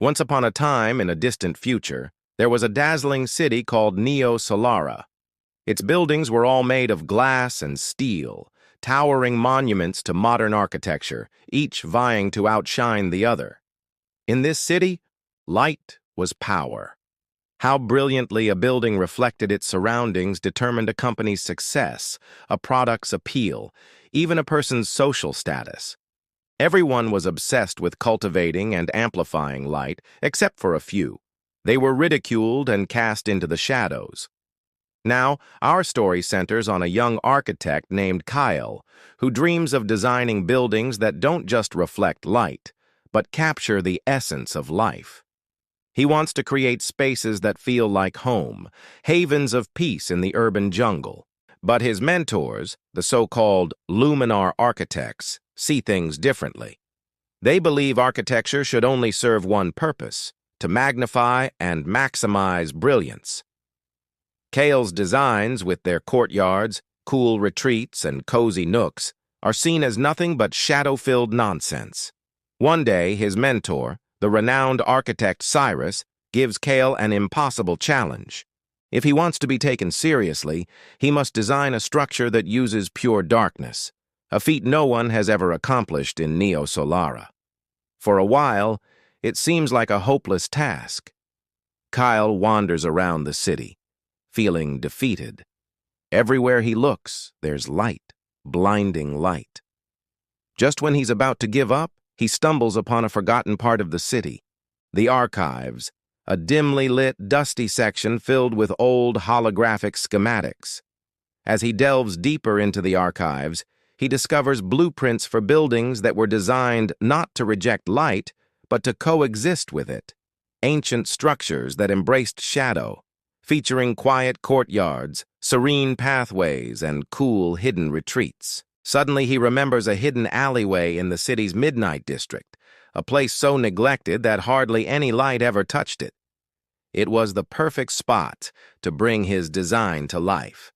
Once upon a time, in a distant future, there was a dazzling city called Neo-Solara. Its buildings were all made of glass and steel, towering monuments to modern architecture, each vying to outshine the other. In this city, light was power. How brilliantly a building reflected its surroundings determined a company's success, a product's appeal, even a person's social status. Everyone was obsessed with cultivating and amplifying light, except for a few. They were ridiculed and cast into the shadows. Now, our story centers on a young architect named Kael, who dreams of designing buildings that don't just reflect light, but capture the essence of life. He wants to create spaces that feel like home, havens of peace in the urban jungle. But his mentors, the so-called luminar architects, see things differently. They believe architecture should only serve one purpose: to magnify and maximize brilliance. Kael's designs, with their courtyards, cool retreats, and cozy nooks, are seen as nothing but shadow-filled nonsense. One day, his mentor, the renowned architect Cyrus, gives Kael an impossible challenge. If he wants to be taken seriously, he must design a structure that uses pure darkness, a feat no one has ever accomplished in Neo-Solara. For a while, it seems like a hopeless task. Kael wanders around the city, feeling defeated. Everywhere he looks, there's light, blinding light. Just when he's about to give up, he stumbles upon a forgotten part of the city, the archives, a dimly lit, dusty section filled with old holographic schematics. As he delves deeper into the archives, he discovers blueprints for buildings that were designed not to reject light, but to coexist with it. Ancient structures that embraced shadow, featuring quiet courtyards, serene pathways, and cool, hidden retreats. Suddenly, he remembers a hidden alleyway in the city's midnight district, a place so neglected that hardly any light ever touched it. It was the perfect spot to bring his design to life.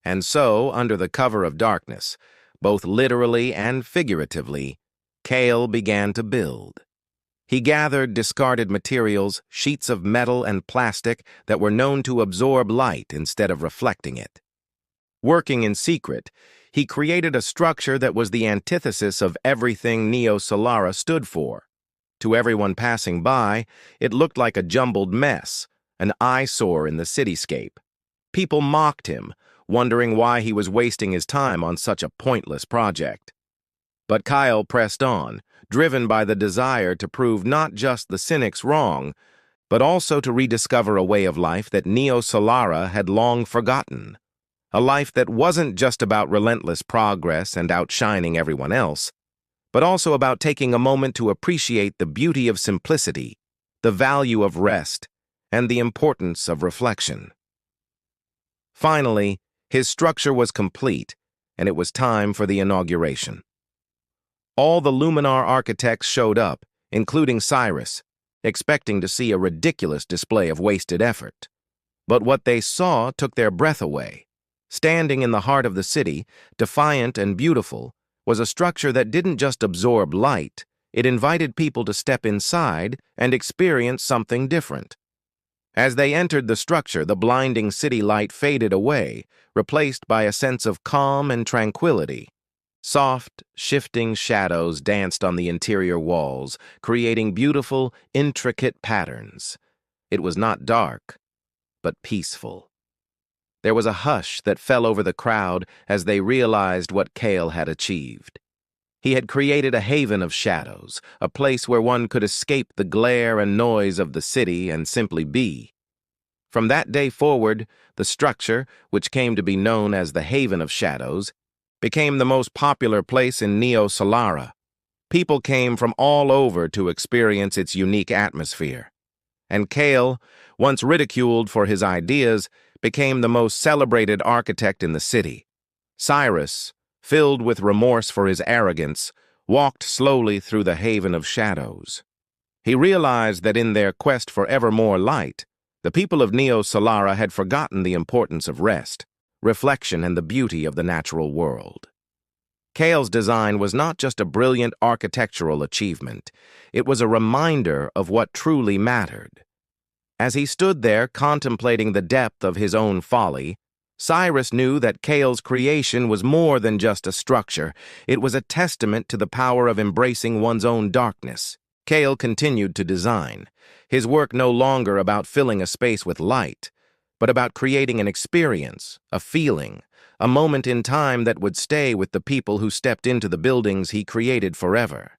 And so, under the cover of darkness, both literally and figuratively, Kael began to build. He gathered discarded materials, sheets of metal and plastic that were known to absorb light instead of reflecting it. Working in secret, he created a structure that was the antithesis of everything Neo-Solara stood for. To everyone passing by, it looked like a jumbled mess, an eyesore in the cityscape. People mocked him, wondering why he was wasting his time on such a pointless project. But Kael pressed on, driven by the desire to prove not just the cynics wrong, but also to rediscover a way of life that Neo-Solara had long forgotten. A life that wasn't just about relentless progress and outshining everyone else, but also about taking a moment to appreciate the beauty of simplicity, the value of rest, and the importance of reflection. Finally, his structure was complete, and it was time for the inauguration. All the luminar architects showed up, including Cyrus, expecting to see a ridiculous display of wasted effort. But what they saw took their breath away. Standing in the heart of the city, defiant and beautiful, was a structure that didn't just absorb light, it invited people to step inside and experience something different. As they entered the structure, the blinding city light faded away, replaced by a sense of calm and tranquility. Soft, shifting shadows danced on the interior walls, creating beautiful, intricate patterns. It was not dark, but peaceful. There was a hush that fell over the crowd as they realized what Kael had achieved. He had created a haven of shadows, a place where one could escape the glare and noise of the city and simply be. From that day forward, the structure, which came to be known as the Haven of Shadows, became the most popular place in Neo-Solara. People came from all over to experience its unique atmosphere. And Kael, once ridiculed for his ideas, became the most celebrated architect in the city. Cyrus, filled with remorse for his arrogance, walked slowly through the Haven of Shadows. He realized that in their quest for ever more light, the people of Neo-Solara had forgotten the importance of rest, reflection, and the beauty of the natural world. Kael's design was not just a brilliant architectural achievement, it was a reminder of what truly mattered. As he stood there contemplating the depth of his own folly, Cyrus knew that Kael's creation was more than just a structure. It was a testament to the power of embracing one's own darkness. Kael continued to design, his work no longer about filling a space with light, but about creating an experience, a feeling, a moment in time that would stay with the people who stepped into the buildings he created forever.